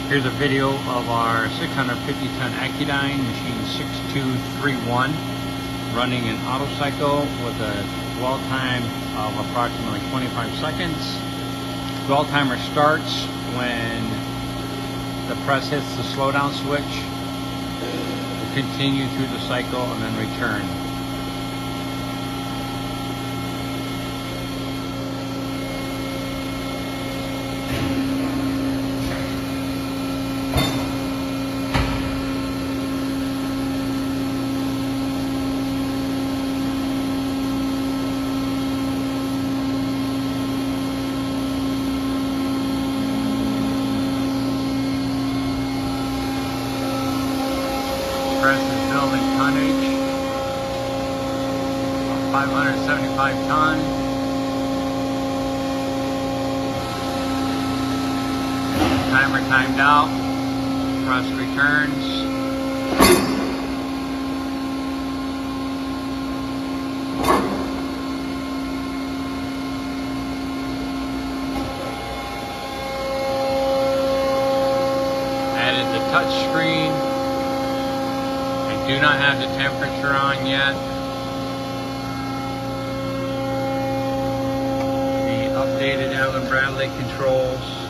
Here's a video of our 650-ton Accudyne machine 6231 running an auto cycle with a dwell time of approximately 25 seconds. Dwell timer starts when the press hits the slowdown switch. We'll continue through the cycle and then return. Press is building tonnage of 575 ton. Timer timed out. Press returns. Added the touch screen. Do not have the temperature on yet. The updated Allen Bradley controls.